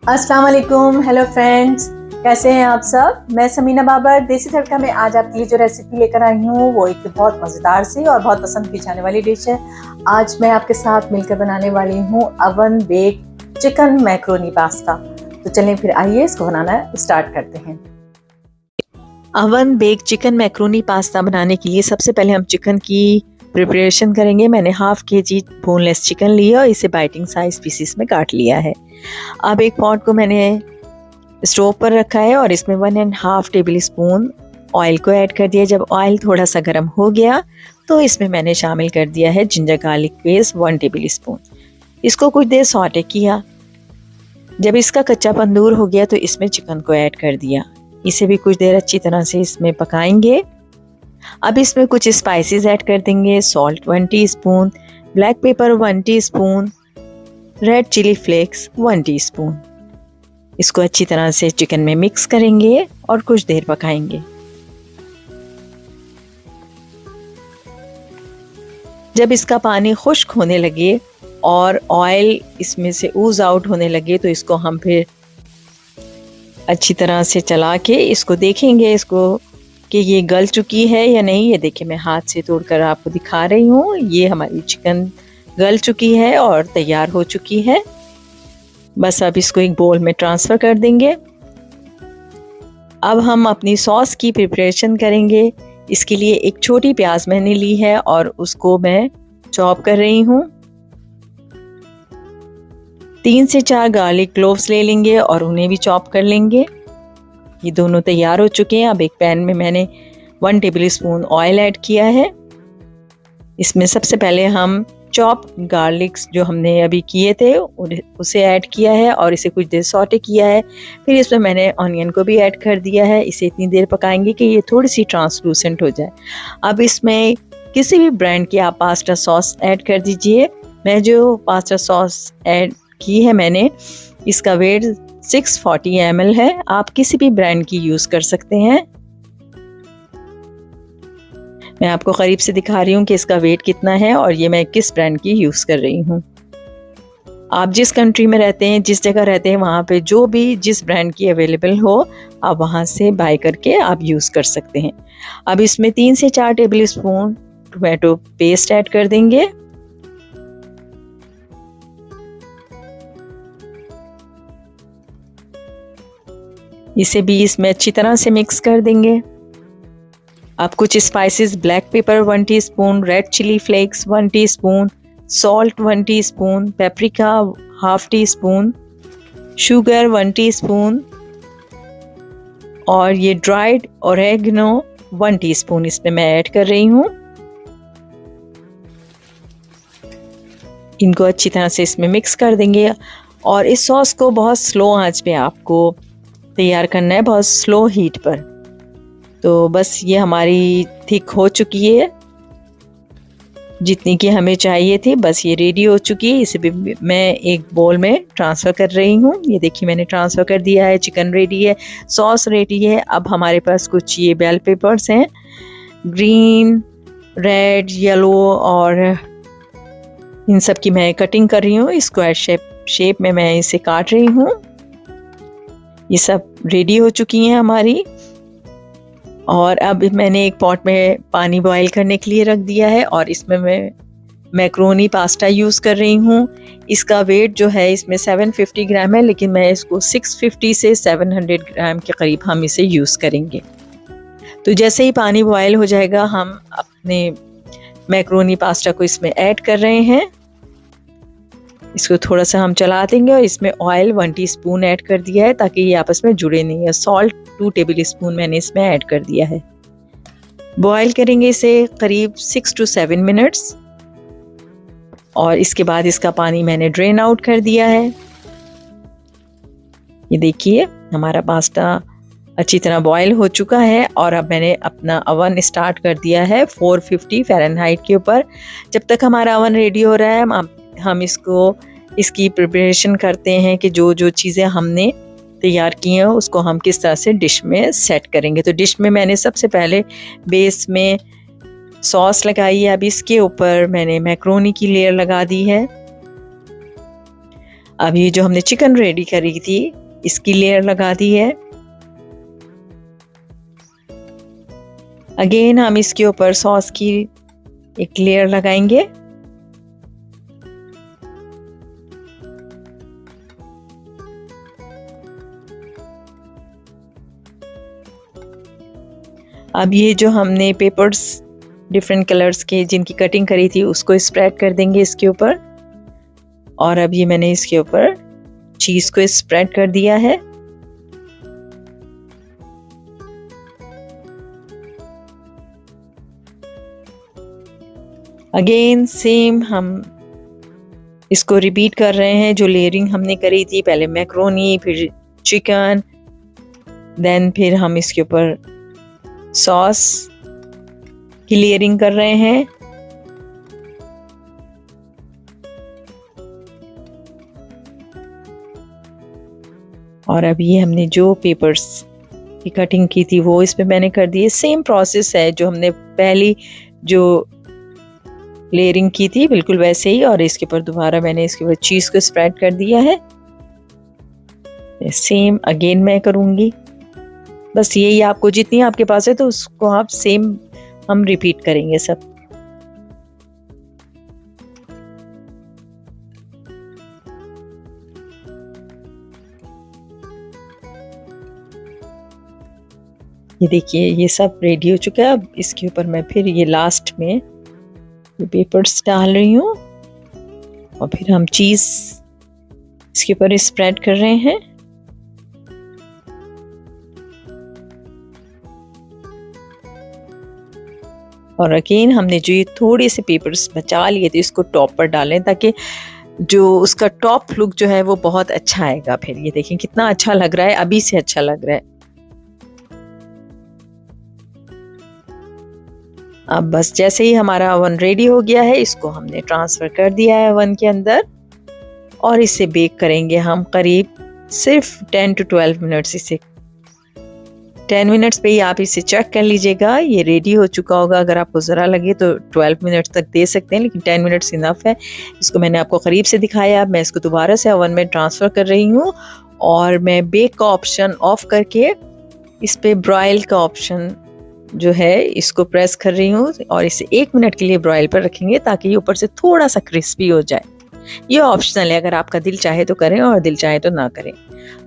अस्सलाम वालेकुम। Hello friends, कैसे हैं आप सब। मैं समीना बाबर देसी तड़का में आज आपके लिए जो रेसिपी लेकर आई हूँ वो एक बहुत मज़ेदार सी और बहुत पसंद की जाने वाली डिश है। आज मैं आपके साथ मिलकर बनाने वाली हूँ oven bake chicken macaroni pasta. तो चलें फिर आइए इसको बनाना स्टार्ट करते हैं। Oven bake chicken macaroni pasta बनाने के लिए सबसे पहले हम चिकन की प्रिपरेशन करेंगे। मैंने हाफ kg बोनलेस चिकन लिया और इसे बाइटिंग साइज पीसीस में काट लिया है। अब एक पॉट को मैंने स्टोव पर रखा है और इसमें 1.5 टेबल स्पून ऑयल को ऐड कर दिया। जब ऑयल थोड़ा सा गर्म हो गया तो इसमें मैंने शामिल कर दिया है ginger garlic paste 1 table spoon. इसको कुछ देर सॉटे किया। जब इसका कच्चापन दूर हो गया तो इसमें चिकन को ऐड कर दिया। इसे भी कुछ देर अच्छी तरह से इसमें पकाएंगे। अब इसमें कुछ स्पाइसेस ऐड कर देंगे। Salt 1 teaspoon, black pepper 1 teaspoon, red chili flakes 1 teaspoon. इसको अच्छी तरह से चिकन में मिक्स करेंगे और कुछ देर पकाएंगे। जब इसका पानी खुश्क होने लगे और ऑयल इसमें से ऊज आउट होने लगे तो इसको हम फिर अच्छी तरह से चला के इसको देखेंगे इसको कि ये गल चुकी है या नहीं। ये देखिए मैं हाथ से तोड़कर आपको दिखा रही हूँ। ये हमारी चिकन गल चुकी है और तैयार हो चुकी है। बस अब इसको एक बोल में ट्रांसफ़र कर देंगे। अब हम अपनी सॉस की प्रिपरेशन करेंगे। इसके लिए एक छोटी प्याज मैंने ली है और उसको मैं चॉप कर रही हूँ। 3 से 4 गार्लिक क्लोव्स ले लेंगे और उन्हें भी चॉप कर लेंगे। ये दोनों तैयार हो चुके हैं। अब एक पैन में मैंने 1 टेबल स्पून ऑयल ऐड किया है। इसमें सबसे पहले हम चॉप गार्लिक्स जो हमने अभी किए थे उसे ऐड किया है और इसे कुछ देर सॉटे किया है। फिर इसमें मैंने ऑनियन को भी ऐड कर दिया है। इसे इतनी देर पकाएंगे कि ये थोड़ी सी ट्रांसलूसेंट हो जाए। अब इसमें किसी भी ब्रांड की आप पास्ता सॉस ऐड कर दीजिए। मैं जो पास्ता सॉस ऐड की है मैंने इसका वेट 640 ml है। आप किसी भी ब्रांड की यूज़ कर सकते हैं। मैं आपको करीब से दिखा रही हूँ कि इसका वेट कितना है और ये मैं किस ब्रांड की यूज़ कर रही हूँ। आप जिस कंट्री में रहते हैं, जिस जगह रहते हैं, वहाँ पे जो भी जिस ब्रांड की अवेलेबल हो आप वहाँ से बाय करके आप यूज़ कर सकते हैं। अब इसमें 3 से 4 table spoon tomato paste add कर देंगे। इसे भी इसमें अच्छी तरह से मिक्स कर देंगे। अब कुछ spices, black pepper 1 teaspoon, red chili flakes 1 teaspoon, salt 1 teaspoon, paprika 1/2 teaspoon, sugar 1 teaspoon और ये ड्राइड ओरेगनो 1 टीस्पून इसमें मैं ऐड कर रही हूँ। इनको अच्छी तरह से इसमें मिक्स कर देंगे और इस सॉस को बहुत स्लो आंच पे आपको तैयार करना है, बहुत स्लो हीट पर। तो बस ये हमारी थिक हो चुकी है जितनी की हमें चाहिए थी। बस ये रेडी हो चुकी है। इसे भी मैं एक बोल में ट्रांसफ़र कर रही हूँ। ये देखिए मैंने ट्रांसफ़र कर दिया है। चिकन रेडी है, सॉस रेडी है। अब हमारे पास कुछ ये बेल पेपर्स हैं, ग्रीन, रेड, येलो, और इन सब की मैं कटिंग कर रही हूँ। स्क्वायर शेप में मैं इसे काट रही हूँ। ये सब रेडी हो चुकी हैं हमारी। और अब मैंने एक पॉट में पानी बॉईल करने के लिए रख दिया है और इसमें मैं मैक्रोनी पास्ता यूज़ कर रही हूँ। इसका वेट जो है इसमें 750 ग्राम है, लेकिन मैं इसको 650 से 700 ग्राम के करीब हम इसे यूज़ करेंगे। तो जैसे ही पानी बॉईल हो जाएगा हम अपने मैक्रोनी पास्ता को इसमें ऐड कर रहे हैं। इसको थोड़ा सा हम चला देंगे और इसमें ऑयल 1 टीस्पून ऐड कर दिया है ताकि ये आपस में जुड़े नहीं है। सॉल्ट 2 टेबल स्पून मैंने इसमें ऐड कर दिया है। बॉयल करेंगे इसे करीब 6 to 7 मिनट्स और इसके बाद इसका पानी मैंने ड्रेन आउट कर दिया है। ये देखिए हमारा पास्ता अच्छी तरह बॉयल हो चुका है और अब मैंने अपना अवन स्टार्ट कर दिया है 450 फ़ारेनहाइट के ऊपर। जब तक हमारा अवन रेडी हो रहा है हम इसकी प्रिपरेशन करते हैं कि जो जो चीज़ें हमने तैयार की हैं उसको हम किस तरह से डिश में सेट करेंगे। तो डिश में मैंने सबसे पहले बेस में सॉस लगाई है। अब इसके ऊपर मैंने मैक्रोनी की लेयर लगा दी है। अब ये जो हमने चिकन रेडी करी थी इसकी लेयर लगा दी है। अगेन हम इसके ऊपर सॉस की एक लेयर लगाएंगे। अब ये जो हमने पेपर्स डिफरेंट कलर्स के जिनकी कटिंग करी थी उसको स्प्रेड कर देंगे इसके ऊपर। और अब ये मैंने इसके ऊपर चीज को स्प्रेड कर दिया है। अगेन सेम हम इसको रिपीट कर रहे हैं जो लेयरिंग हमने करी थी, पहले मैक्रोनी, फिर चिकन, देन फिर हम इसके ऊपर सॉस की लेयरिंग कर रहे हैं। और अब ये हमने जो पेपर्स की कटिंग की थी वो इस पे मैंने कर दी है। सेम प्रोसेस है जो हमने पहली जो लेयरिंग की थी बिल्कुल वैसे ही। और इसके ऊपर दोबारा मैंने इसके ऊपर चीज को स्प्रेड कर दिया है। सेम अगेन मैं करूंगी, बस यही आपको जितनी आपके पास है तो उसको आप सेम हम रिपीट करेंगे सब। ये देखिए ये सब रेडी हो चुका है। अब इसके ऊपर मैं फिर ये लास्ट में ये पेपर्स डाल रही हूँ और फिर हम चीज इसके ऊपर स्प्रेड कर रहे हैं। और अगेन हमने जो ये थोड़े से पेपर्स बचा लिए थे इसको टॉप पर डालें ताकि जो उसका टॉप लुक जो है वो बहुत अच्छा आएगा। फिर ये देखें कितना अच्छा लग रहा है, अभी से अच्छा लग रहा है। अब बस जैसे ही हमारा ओवन रेडी हो गया है इसको हमने ट्रांसफर कर दिया है ओवन के अंदर और इसे बेक करेंगे हम करीब सिर्फ 10 to 12 मिनट्स। इसे 10 मिनट्स पे ही आप इसे चेक कर लीजिएगा, ये रेडी हो चुका होगा। अगर आपको ज़रा लगे तो 12 मिनट्स तक दे सकते हैं, लेकिन 10 मिनट्स इनफ है। इसको मैंने आपको करीब से दिखाया। अब मैं इसको दोबारा से ओवन में ट्रांसफ़र कर रही हूँ और मैं बेक का ऑप्शन ऑफ करके इस पे ब्रॉयल का ऑप्शन जो है इसको प्रेस कर रही हूँ और इसे 1 मिनट के लिए ब्रॉयल पर रखेंगे ताकि ये ऊपर से थोड़ा सा क्रिस्पी हो जाए। ये ऑप्शनल है, अगर आपका दिल चाहे तो करें और दिल चाहे तो ना करें।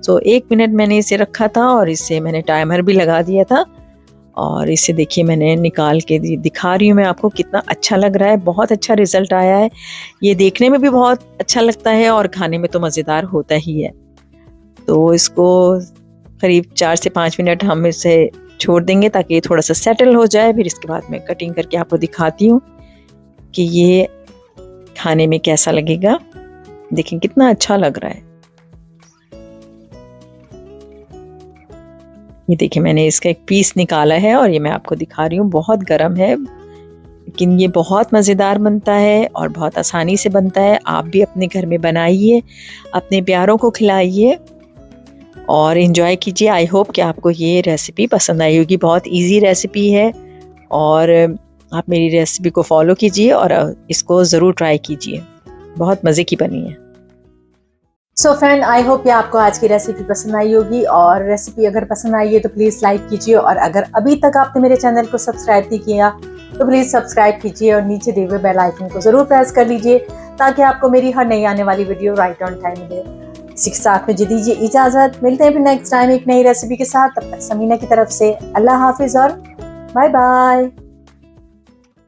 तो 1 मिनट मैंने इसे रखा था और इसे मैंने टाइमर भी लगा दिया था। और इसे देखिए मैंने निकाल के दिखा रही हूँ मैं आपको, कितना अच्छा लग रहा है, बहुत अच्छा रिजल्ट आया है। ये देखने में भी बहुत अच्छा लगता है और खाने में तो मज़ेदार होता ही है। तो इसको करीब 4 से 5 मिनट हम इसे छोड़ देंगे ताकि ये थोड़ा सा सेटल हो जाए। फिर इसके बाद मैं कटिंग करके आपको दिखाती हूँ कि ये खाने में कैसा लगेगा। देखें कितना अच्छा लग रहा है। ये देखिए मैंने इसका एक पीस निकाला है और ये मैं आपको दिखा रही हूँ। बहुत गर्म है लेकिन ये बहुत मज़ेदार बनता है और बहुत आसानी से बनता है। आप भी अपने घर में बनाइए, अपने प्यारों को खिलाइए और इन्जॉय कीजिए। आई होप कि आपको ये रेसिपी पसंद आई होगी। बहुत इजी रेसिपी है और आप मेरी रेसिपी को फॉलो कीजिए और इसको ज़रूर ट्राई कीजिए, बहुत मज़े की बनी है। सो फ्रेंड, आई होप कि आपको आज की रेसिपी पसंद आई होगी और रेसिपी अगर पसंद आई है तो प्लीज़ लाइक कीजिए और अगर अभी तक आपने मेरे चैनल को सब्सक्राइब नहीं किया तो प्लीज़ सब्सक्राइब कीजिए और नीचे दिए हुए बेल आइकन को ज़रूर प्रेस कर लीजिए ताकि आपको मेरी हर नई आने वाली वीडियो राइट ऑन टाइम मिले। इसी के साथ मुझे दीजिए इजाज़त, मिलते हैं फिर नेक्स्ट टाइम एक नई रेसिपी के साथ। तब तक समीना की तरफ से अल्लाह हाफिज़ और बाय बाय।